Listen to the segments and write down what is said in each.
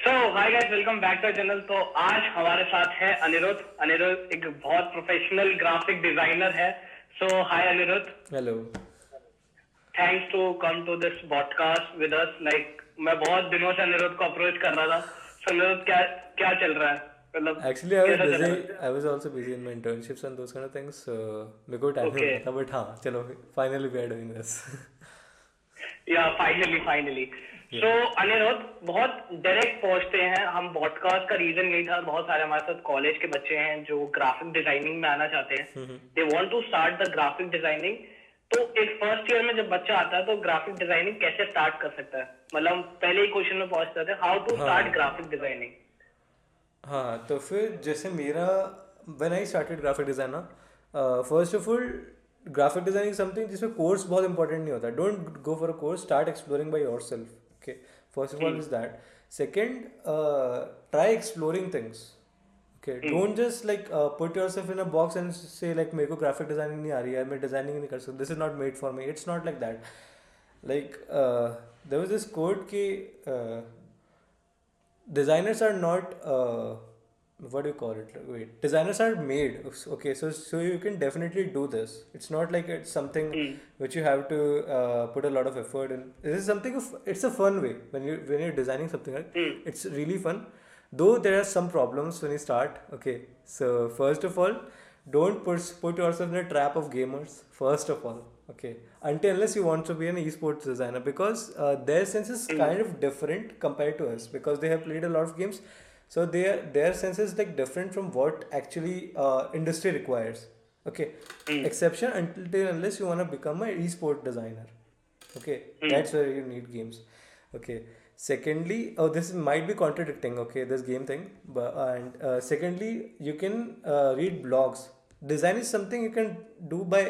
So hi guys, welcome back to channel. तो आज हमारे साथ है अनिरुद्ध। अनिरुद्ध एक बहुत प्रोफेशनल ग्राफिक डिजाइनर है। So hi Aniruddh, hello. Thanks to come to this podcast with us. Like मैं बहुत दिनों से अनिरुद्ध को अप्रोच कर रहा था। सो अनिरुद्ध, क्या क्या चल रहा है, मतलब एक्चुअली आई वाज कैसा चल बिजी, रहा है? I was also busy in my internships and those kind of things. मेरे को टाइम नहीं ओके, मिला था, बट हाँ चलो finally we are doing this. Yeah finally finally. So Aniruddh, बहुत डायरेक्ट पहुंचते हैं हम। पॉडकास्ट का रीजन यही था, बहुत सारे हमारे साथ कॉलेज के बच्चे हैं जो ग्राफिक डिजाइनिंग में आना चाहते हैं। They want to start the graphic designing. तो एक फर्स्ट ईयर में जब बच्चा आता है तो ग्राफिक डिजाइनिंग कैसे स्टार्ट कर सकता है? मतलब पहले ही क्वेश्चन में पहुंच जाते हैं, हाउ टू स्टार्ट हाँ ग्राफिक डिजाइनिंग। हाँ, तो फिर जैसे मेरा when I started graphic design ना, first of all graphic designing something जिसमें कोर्स बहुत इंपॉर्टेंट नहीं होता। Don't go for a course, start exploring by yourself. Okay, first of all is that. Second, try exploring things. Okay, don't just like put yourself in a box and say like मेरे को graphic designing नहीं आ रही है, मैं designing नहीं कर सकता, this is not made for me. It's not like that. Like there was this quote कि designers are not what do you call it? Wait, designers are made. Okay, so you can definitely do this. It's not like it's something which you have to put a lot of effort in. This is something of, it's a fun way when you're designing something, right? It's really fun. Though there are some problems when you start. Okay, so first of all, don't put yourself in a trap of gamers. First of all, okay, until unless you want to be an esports designer, because their sense is kind of different compared to us, because they have played a lot of games, so their sense is like different from what actually industry requires. Okay, exception until unless you want to become an esport designer. Okay, that's where you need games. Okay, secondly, oh, this might be contradicting, okay, this game thing, but and secondly, you can read blogs. Design is something you can do by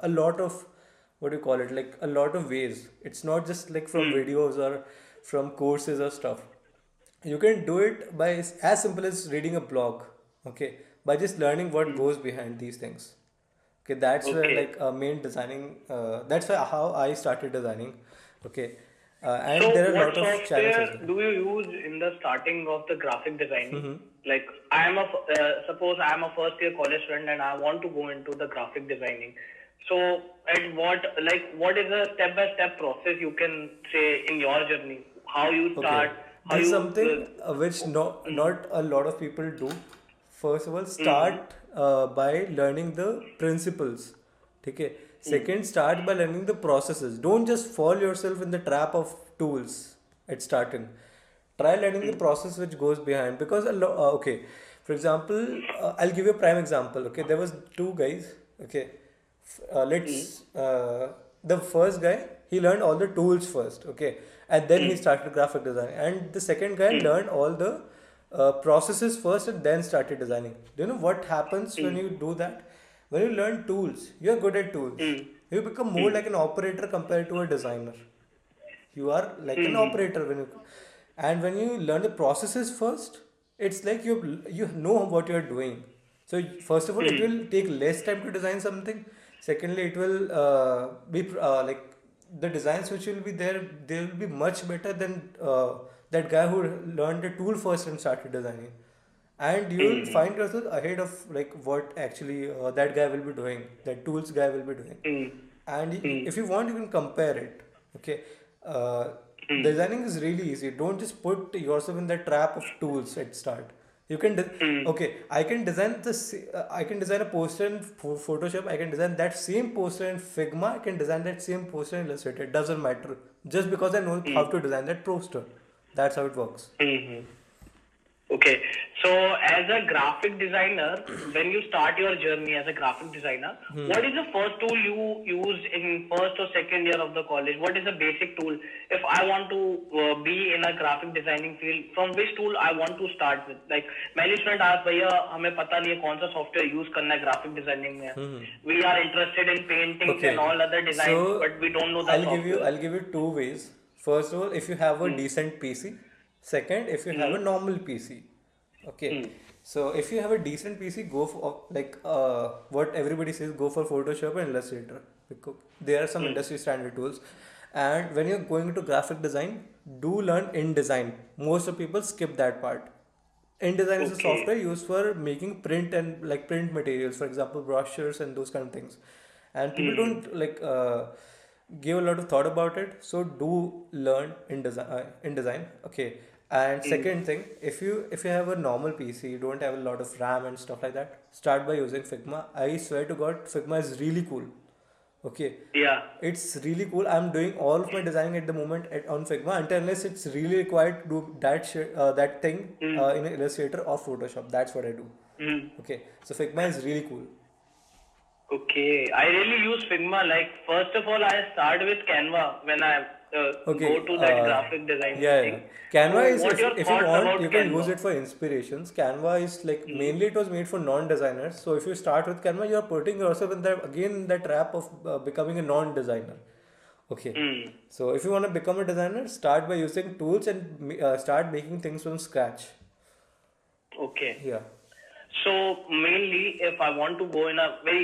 a lot of, what do you call it, like a lot of ways. It's not just like from videos or from courses or stuff. You can do it by as simple as reading a blog. Okay, by just learning what goes behind these things. Okay, that's where Okay. like main designing, that's why how I started designing. Okay, So, and there are a what lot of channels software as well. do you use in the starting of the graphic designing? Like, I am suppose I am a first year college student and I want to go into the graphic designing. So, at what is the step by step process you can say in your journey? How you Okay, start? How this is you? something which not a lot of people do. First of all, start by learning the principles. Okay. Second, start by learning the processes. Don't just fall yourself in the trap of tools at starting. Try learning the process which goes behind, because okay, for example, I'll give you a prime example. Okay, there was two guys. Okay, let's the first guy, he learned all the tools first. Okay, and then he started graphic design, and the second guy learned all the processes first and then started designing. Do you know what happens when you do that? When you learn tools, you're good at tools, you become more like an operator compared to a designer. You are like an operator when you, and when you learn the processes first, it's like you know what you're doing. So first of all, it will take less time to design something. Secondly, it will be like the designs which will be there, they will be much better than that guy who learned the tool first and started designing. And you'll find yourself ahead of like what actually that guy will be doing, that tools guy will be doing. And if you want, you can compare it. Okay, designing is really easy. Don't just put yourself in the trap of tools at start. You can okay, I can design I can design a poster in Photoshop, I can design that same poster in Figma, I can design that same poster in Illustrator. It doesn't matter, just because I know how to design that poster. That's how it works. Okay, so as a graphic designer, when you start your journey as a graphic designer, what is the first tool you used in first or second year of the college? What is the basic tool? If I want to be in a graphic designing field, from which tool I want to start with? Like many students ask, भैया हमें पता नहीं है कौन सा software use करना है graphic designing में. We are interested in paintings Okay, and all other designs, so but we don't know the software. I'll give you two ways. First of all, if you have a decent PC. Second, if you have a normal PC. Okay, so if you have a decent PC, go for like what everybody says, go for Photoshop and Illustrator, because there are some industry standard tools. And when you're going into graphic design, do learn InDesign. Most of people skip that part. InDesign is a software Okay. used for making print and like print materials, for example, brochures and those kind of things. And people Hmm. don't like give a lot of thought about it. So do learn InDesign. Okay. And Hmm. second thing, if you have a normal PC, you don't have a lot of RAM and stuff like that, start by using Figma. I swear to God, Figma is really cool. Okay, Yeah. it's really cool. I'm doing all of my designing at the moment on Figma until unless it's really required to do that thing Hmm. in Illustrator or Photoshop. That's what I do. Hmm. Okay, so Figma is really cool. Okay, I really use Figma. Like, first of all, I start with Canva when I go Okay, to that graphic designing yeah, yeah. thing. So, Canva is what your if you thoughts want, you about can use Canva? it for inspirations. Canva is like Hmm. mainly it was made for non-designers. So if you start with Canva, you are putting yourself in that again in that trap of becoming a non-designer. Okay, Hmm. so if you want to become a designer, start by using tools and start making things from scratch. Okay. Yeah, So mainly, if I want to go in a very,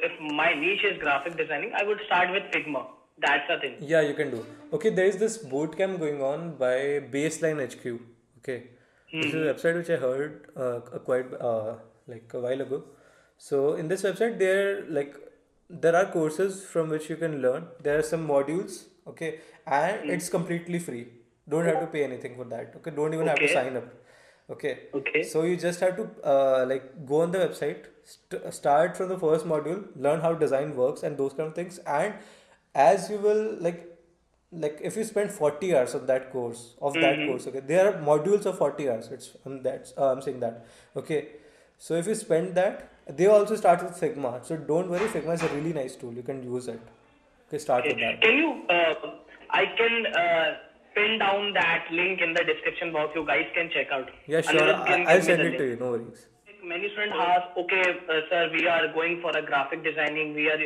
if my niche is graphic designing, I would start with Figma. That's the thing. yeah, you can do. Okay, there is this bootcamp going on by Baseline HQ. Okay, this is a Hmm. website which I heard quite like a while ago. So in this website, there are courses from which you can learn. There are some modules. Okay, and Hmm. it's completely free. Don't have to pay anything for that. Okay, don't even have to Okay. sign up. Okay, Okay. so you just have to like go on the website, start from the first module, learn how design works and those kind of things, and as you will like if you spend 40 hours of that Hmm. course, okay, there are modules of 40 hours. It's that's I'm saying that. Okay, so if you spend that, they also start with Figma. So don't worry, Figma is a really nice tool. You can use it. Okay, start Okay. with that. Can you, I can pin down that link in the description box. You guys can check out. Yeah, sure. Anirudh can I'll give me the send it to link. you. No worries. Like, many students ask, okay, sir, we are going for a graphic designing. We are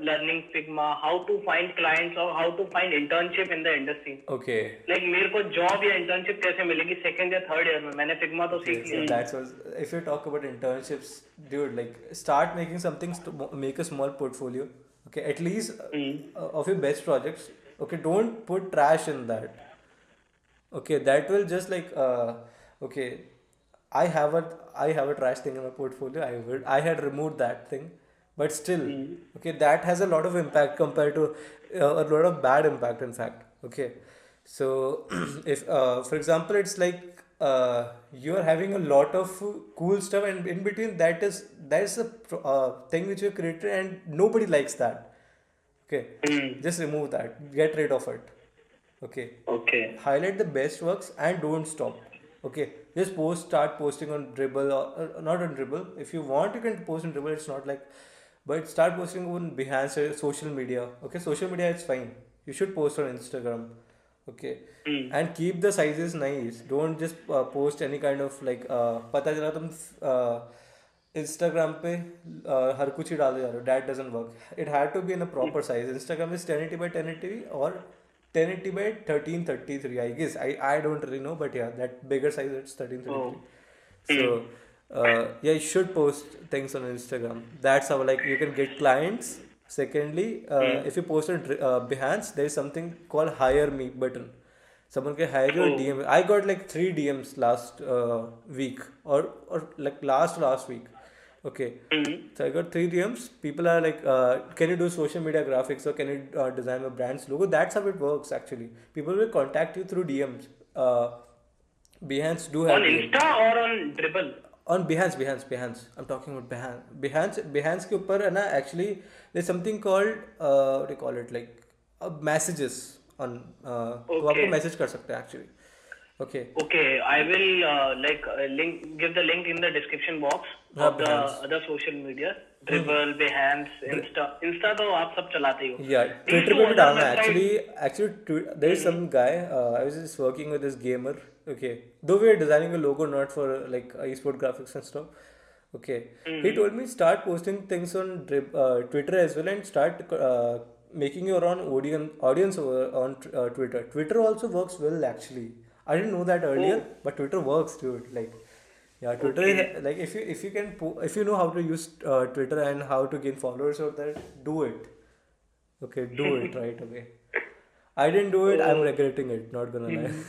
learning Figma. How to find clients or how to find internship in the industry? Okay. Like मेरे को job या internship कैसे मिलेगी second या third year में मैंने Figma तो Okay, सीख so लिया है. that's what if you talk about internships, dude, like start making something to make a small portfolio. Okay, at least of your best projects. Okay, don't put trash in that. Okay, that will just like okay, I have a I have a trash thing in my portfolio. I had removed that thing, but still, okay, that has a lot of impact compared to a lot of bad impact. In fact, okay, so if for example, it's like you are having a lot of cool stuff, and in between that is a thing which you created, and nobody likes that. Okay, just remove that. Get rid of it. Okay, Okay. highlight the best works and don't stop. Okay, just start posting on Dribble or not on Dribble. If you want, you can post on Dribble. It's not like, but start posting on Behance or social media. Okay, social media it's fine. You should post on Instagram. Okay, Hmm. and keep the sizes nice. Don't just post any kind of like पता चला तुम Instagram पे हर कुछ ही डाल दे जा रहे हो. That doesn't work. It had to be in a proper size. Instagram is 1080 by 1080 or 1080 by 1333, I guess. I don't really know, but yeah, that bigger size it's Oh. 1333. So Hmm. yeah, you should post things on Instagram. That's how like you can get clients. Secondly, Hmm. if you post on Behance, there is something called hire me button. Someone can hire you or Oh. DM. I got like 3 DMs last week or like last week. Okay, Hmm. so I got 3 DMs. People are like, can you do social media graphics or can you design a brand's logo? That's how it works actually. People will contact you through DMs. Behance do On have DM. Insta or on Dribble? On Behance. I'm talking about Behance के ऊपर है ना actually there's something called what do you call it like messages on तो आपको Okay. message कर सकते हैं actually. Okay. Okay, I will give the link in the description box हाँ of the Behance. other social media. Dribble, Behance, Insta. Insta तो आप सब चलाते ही हो. Yeah, These Twitter two पे भी other डालना है. websites. Actually, there is some guy. I was just working with this gamer. Okay, though we are designing a logo not for like esport graphics and stuff. Okay, he told me start posting things on Twitter as well and start making your own audience on Twitter. Twitter also works well actually. I didn't know that earlier, Oh, but Twitter works, dude. Like, yeah, Twitter is okay. like if you can if you know how to use Twitter and how to gain followers or that, do it. Okay, do it right away. I didn't do it. I'm So, regretting it. Not gonna lie. mhm.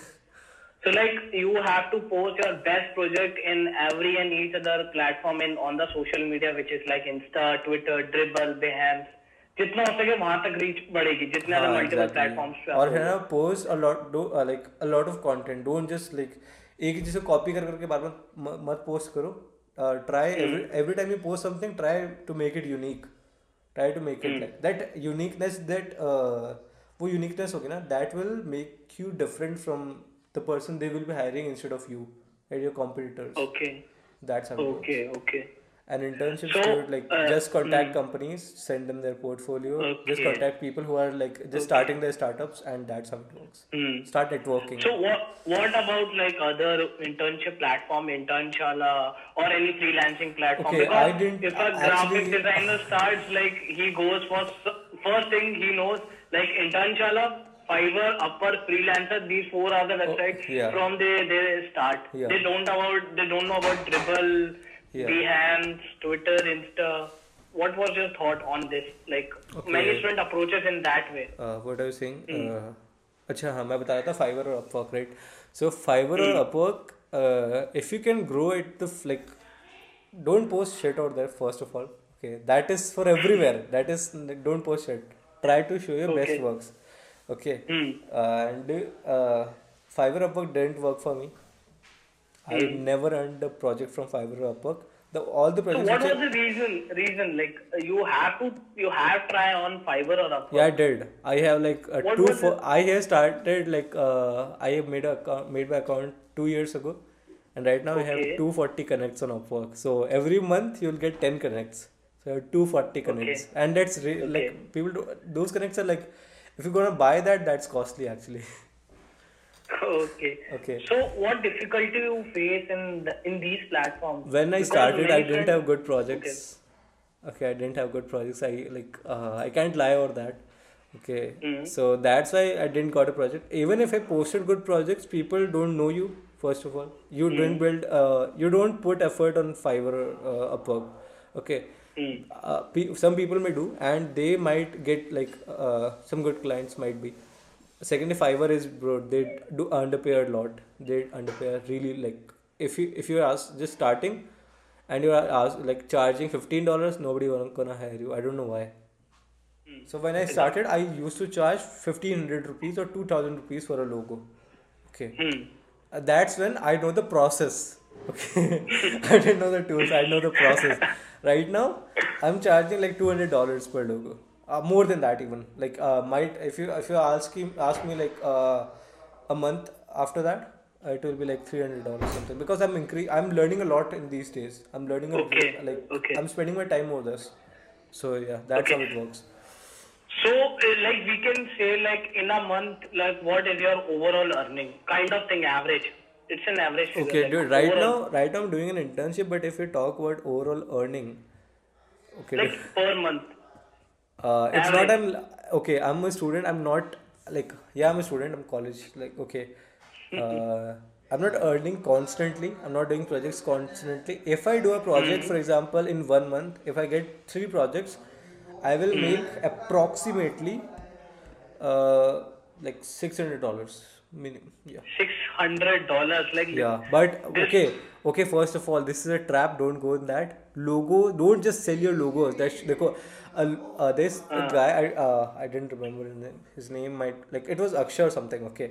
So like you have to post your best project in every and each other platform in on the social media, which is like Insta, Twitter, Dribble, Behance. जितना हो सके वहां तक reach बढ़ेगी जितने हाँ ज्यादा multiple exactly. Platforms पे और है अपलोड ना हो. Post a lot do like a lot of content. Don't just like एक ही चीज़ को कॉपी कर करके बार बार मत पोस्ट करो. Try every time you post something, try to make it unique. Try to make it like that uniqueness, that वो uniqueness होगी ना, that will make you different from the person they will be hiring instead of you and your competitors. Okay. That's how it works. Okay. And internships So, good, like just contact companies, send them their portfolio, just okay. contact people who are like just starting their startups, and that's how it works. Start networking. So what about like other internship platform, Internshala or any freelancing platform? Okay, Because I didn't if a actually. graphic designer starts, like he goes for first thing he knows like Internshala, Fiverr, Upper, Freelancer. These four are the websites Yeah. from they start. Yeah. They don't know about Dribble, Yeah. Behance, Twitter, Insta. What was your thought on this? Like many student approaches in that way. What are you saying? अच्छा हाँ, मैं बता रहा था fibre और Upwork, right. सो fibre और Upwork, if you can grow it, the like, don't post shit out there first of all. Okay, that is for everywhere. That is, don't post shit. Try to show your best Okay. works. Okay. And Fiverr Upwork didn't work for me. I never earned a project from Fiverr or Upwork. All the So projects what which was the reason like you have try on Fiverr or Upwork? Yeah, I did. I have like What two. was it? I have started like I have made my account 2 years ago, and right now I have Okay. 240 connects on Upwork. So every month you'll get 10 connects. So I have 240 connects, and that's like people do, those connects are like, if you're gonna buy that, that's costly actually. Okay. Okay. So what difficulty you face in these platforms? When I Because started, I many didn't friends- have good projects. Okay, I didn't have good projects. I can't lie over that. Okay, so that's why I didn't got a project. Even if I posted good projects, people don't know you. First of all, you didn't build. You don't put effort on Fiverr, Upwork. Okay. Some people may do, and they might get like some good clients might be. Secondly, Fiverr is, bro, they do underpay a lot. They underpay really, like, if you're just starting and you're like charging $15, nobody gonna hire you. I don't know why. So when I started, I used to charge 1,500 rupees or 2,000 rupees for a logo. Okay. That's when I know the process. Okay. I didn't know the tools. I know the process. Right now, I'm charging like $200 per logo. More than that even. Like might if you ask me like a month after that, it will be like $300 something, because I'm learning a lot in these days. I'm learning Okay. I'm spending my time over this. So yeah, that's how it works. So like we can say like in a month, like what is your overall earning kind of thing, average? It's an average figure. Okay, like, dude. Right now I'm doing an internship, but if we talk about overall earning, okay, like dude. per month. It's Average. not. I'm a student. I'm not like, yeah, I'm a student. I'm college. Like, okay. I'm not earning constantly. I'm not doing projects constantly. If I do a project, for example, in 1 month, if I get 3 projects, I will make approximately like $600 minimum. Yeah. $600 like Yeah, but okay. First of all, this is a trap. Don't go in that. Logo. Don't just sell your logos. There's a guy. I didn't remember his name. His name might, like, it was Akshay or something. Okay,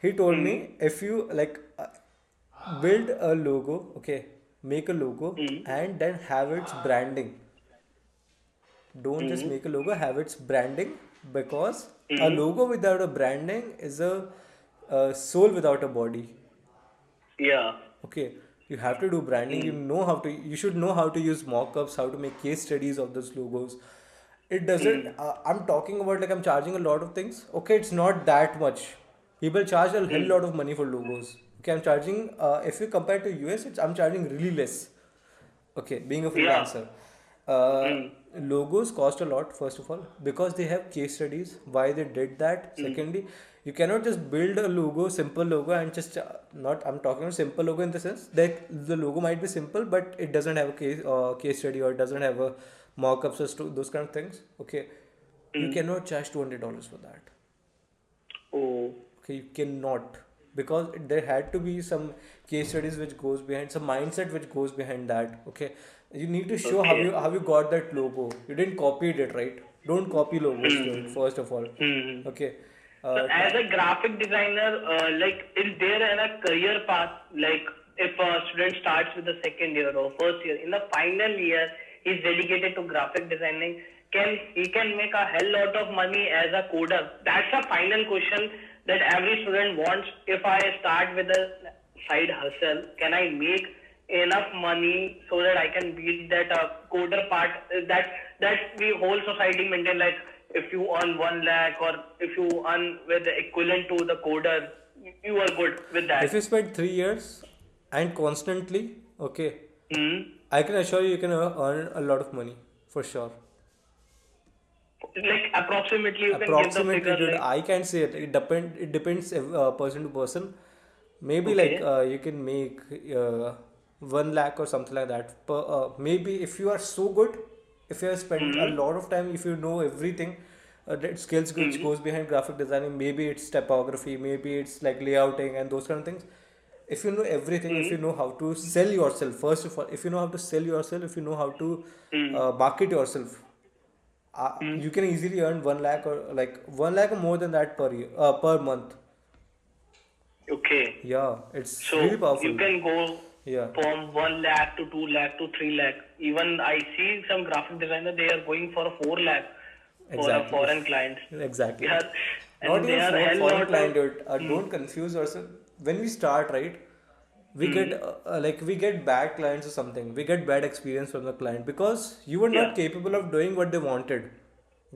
he told me, if you like build a logo. Okay, make a logo and then have its branding. Don't just make a logo. Have its branding, because a logo without a branding is a soul without a body. yeah. Okay, you have to do branding. You should know how to use mock-ups, how to make case studies of those logos. It doesn't, I'm talking about, like, I'm charging a lot of things. Okay, it's not that much. People charge a hell lot of money for logos. Okay, I'm charging, if you compare to US, I'm charging really less. Okay, being a freelancer. Logos cost a lot, first of all, because they have case studies, why they did that. Secondly, you cannot just build a logo, simple logo, and just not, I'm talking about simple logo in the sense that the logo might be simple, but it doesn't have a case study, or it doesn't have a mock-ups or those kind of things. Okay, you cannot charge $200 for that. Oh. Okay, you cannot, because there had to be some case studies which goes behind, some mindset which goes behind that. Okay, you need to show how Okay. you got that logo. You didn't copy it, right? Don't copy logos, dude, Hmm. first of all. Hmm. Okay, So as try. a graphic designer, like is there a career path? Like if a student starts with the second year or first year, in the final year he's dedicated to graphic designing, can make a hell lot of money as a coder? That's a final question that every student wants. If I start with a side hustle, can I make enough money so that I can beat that coder part that the whole society maintain, like if you earn 1 lakh or if you earn with the equivalent to the coder, you are good with If you that. spend 3 years and constantly, okay, Hmm. I can assure you can earn a lot of money for sure. Like approximately, you can give the Approximately, figure dude, like. I can't say it. It depends person to person. Maybe like Okay. you can make 1 lakh or something like that. Maybe if you are so good, if you have spent a Hmm. lot of time, if you know everything, that skills which Hmm. goes behind graphic designing. Maybe it's typography, maybe it's like layouting and those kind of things. If you know everything, if Hmm. you know how to sell yourself, first of all, if you know how to sell yourself, if you know how to Hmm. market yourself, Hmm. you can easily earn 1 lakh or like 1 lakh or more than that per year, per month. Okay. Yeah, it's really So you powerful. can go Yeah, from 1 lakh to 2 lakh to 3 lakh. Even I see some graphic designer, they are going for a 4 lakh for a exactly. foreign clients. Exactly. Yeah, Not and they even are for hell foreign lot of. client, dude. Hmm. Don't confuse yourself. When we start, right, we get Hmm. like we get bad clients or something. We get bad experience from the client because you were Yeah. not capable of doing what they wanted.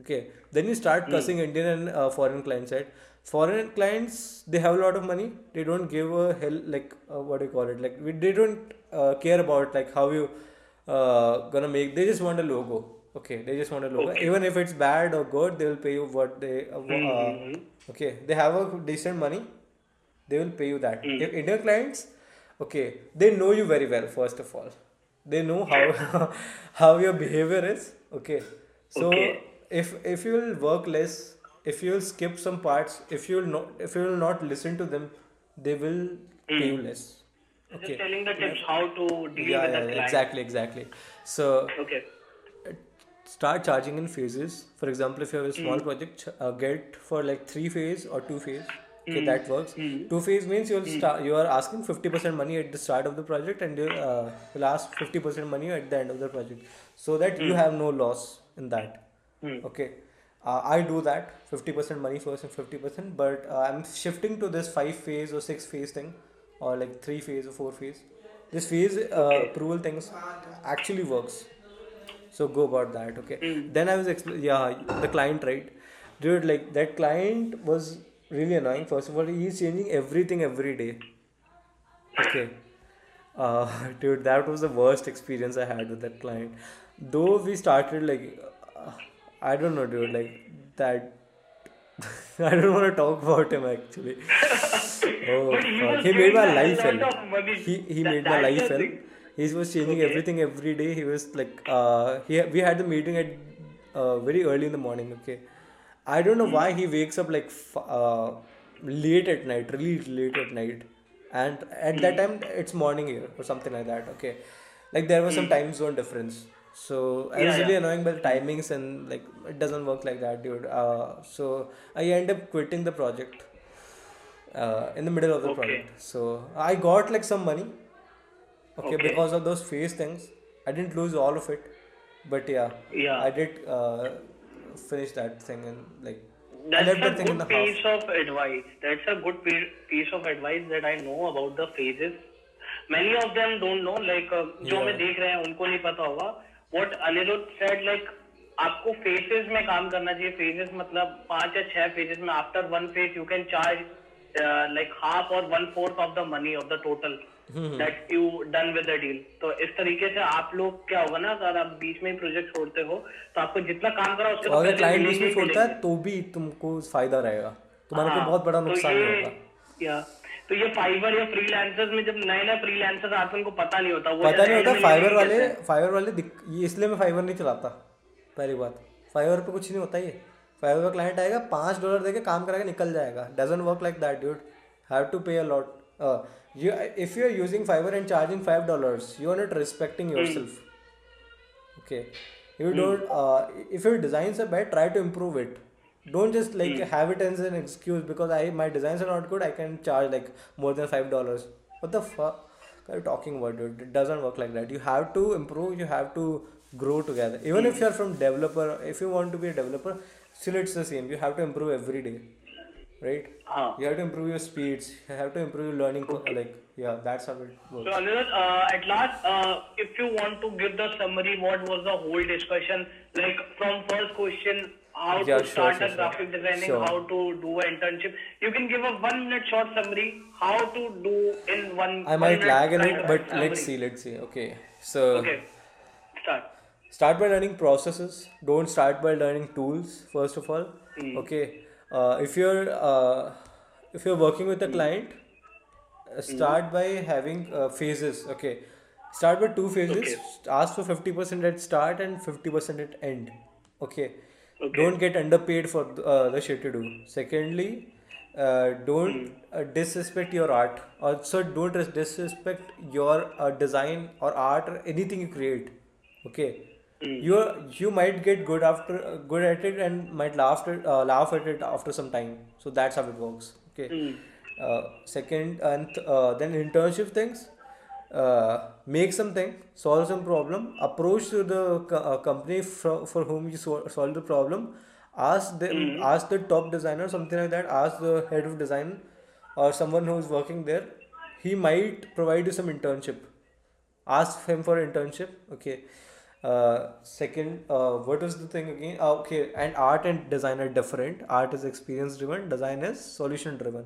Okay, then you start Hmm. cussing Indian and foreign clients, right? Foreign clients, they have a lot of money. They don't give a hell, like what do you call it? Like they don't care about like how you gonna make. They just want a logo. Okay, they just want a logo. Okay. Even if it's bad or good, they will pay you what they. Hmm. Okay, they have a decent money, they will pay you that. Hmm. If Indian clients, okay, they know you very well. First of all, they know how how your behavior is. Okay, so Okay. if you will work less, if you will skip some parts, if you will not listen to them, they will pay Hmm. you less. Just Okay, telling the tips Never. how to deal Yeah, with yeah, the yeah, client. exactly. So Okay. uh, start charging in phases. For example, if you have a small Hmm. project, get for like 3 phase or 2 phase. Okay, Hmm. that works. Hmm. 2 phase means you'll Hmm. start. You are asking 50% money at the start of the project, and you will ask 50% money at the end of the project, so that you Hmm. have no loss in that. Hmm. Okay, I do that 50% money first and 50%, but I'm shifting to this 5 phase or 6 phase thing, or like 3 phase or 4 phase. This phase Okay. approval things actually works, so go about that. Okay, Hmm. then I was yeah, the client, right, dude, like that client was really annoying. First of all, he's changing everything every day. Okay, dude, that was the worst experience I had with that client. Though we started like, I don't know, dude, like that. I don't want to talk about him actually. Oh But he fuck, was he made giving my the hell life hell. lot of money. He made my That's life the hell. thing. He was changing Okay. everything every day. He was like, we had the meeting at very early in the morning. Okay, I don't know Hmm. why he wakes up like late at night, really late at night, and at that Hmm. time it's morning here or something like that. Okay, like there was some Hmm. time zone difference, so I Yeah. was Yeah. really annoying by the Hmm. timings, and like it doesn't work like that, dude. So I end up quitting the project in the middle of the Okay. project. So I got like some money, okay, Okay. because of those phase things. I didn't lose all of it, but yeah, Yeah. I did finish that thing, and like I That's left a that thing in the good half. piece of advice. That's a good piece of advice that I know about the phases. Many of them don't know. Like जो Yeah. हमें देख रहे हैं उनको नहीं पता होगा. What Anirudh said, like आपको phases में काम करना चाहिए. Phases मतलब 5 या 6 phases में. After one phase you can charge like half or 1/4 of the money of the total that you done with the deal. तो इस तरीके से आप लोग क्या होगा ना, अगर आप बीच में प्रोजेक्ट छोड़ते हो तो आपको जितना काम करा उसके और तो अगर पैसे क्लाइंट बीच मिलेंगे में ही छोड़ता है मिलेंगे. तो भी तुमको फायदा रहेगा, तुम्हारे को बहुत हाँ. बड़ा तो नुकसान ये नहीं होगा। या तो ये फाइवर या फ्रीलांसर्स में जब नए नए फ्रीलांसर्स आते हैं उनको पता नहीं होता, वो पता जस्ट नहीं एंड होता। में लेने फाइवर की वाले कहते हैं. फाइवर वाले ये इसलिए मैं फाइवर नहीं चलाता। पहली बात, फाइवर पे कुछ नहीं होता ये। Fiverr का client आएगा $5 देके काम करा के निकल जाएगा. Doesn't work like that, dude. Have to pay a lot. If you are using Fiverr and charging $5, you are not respecting yourself. Okay, you don't. If your designs are bad, try to improve it. Don't just like have it as an excuse because my designs are not good. I can charge like more than $5. What the fuck are you talking about, dude? It doesn't work like that. You have to improve. You have to grow together. Even if you are from developer, if you want to be a developer, still it's the same. You have to improve every day, right? You have to improve your speeds. You have to improve your learning. That's how it works. So Anirudh, at last, if you want to give the summary, what was the whole discussion? Like from first question, how to start a graphic designing, how to do an internship. You can give a 1 minute short summary, how to do in one. I might lag in it, but let's see. Okay, so. Okay, start. Start by learning processes. Don't start by learning tools. First of all, okay. If you're working with a client, start by having phases. Okay, start with 2 phases. Okay. Ask for 50% at start and 50% at end. Okay. Don't get underpaid for the shit you do. Secondly, don't disrespect your art. Also, don't disrespect your design or art or anything you create. Okay. You might get good at it and might laugh at it after some time. So that's how it works. Okay. Second and then internship things. Make something, solve some problem, approach to the company for whom you solve the problem, ask the top designer, something like that, ask the head of design or someone who is working there. He might provide you some internship. Ask him for internship. Okay. Second, what was the thing again? Okay, and art and design are different. Art is experience driven, design is solution driven.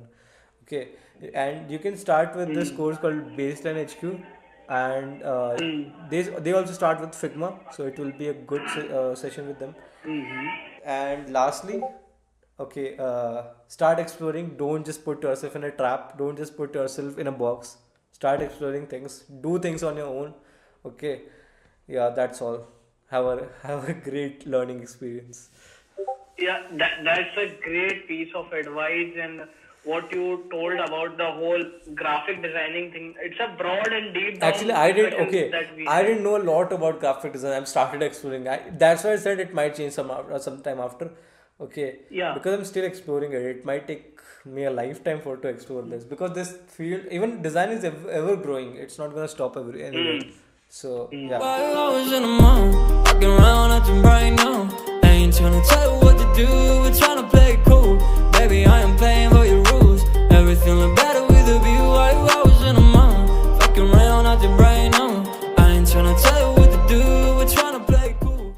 Okay, and you can start with this course called Baseline HQ, and they also start with Figma, so it will be a good session with them. And lastly, okay, start exploring. Don't just put yourself in a trap. Don't just put yourself in a box. Start exploring things. Do things on your own. Okay, yeah, that's all. Have a great learning experience. Yeah, that's a great piece of advice, and what you told about the whole graphic designing thing. It's a broad and deep. Actually, I didn't know a lot about graphic design. I started exploring. That's why I said it might change sometime after. Okay. Yeah. Because I'm still exploring it. It might take me a lifetime to explore this, because this field, even design, is ever growing. It's not gonna stop anywhere. So yeah. While I was in the mall, walking around acting right now. I ain't tryna tell you what to do, we're tryna play it cool. Baby, I am playing.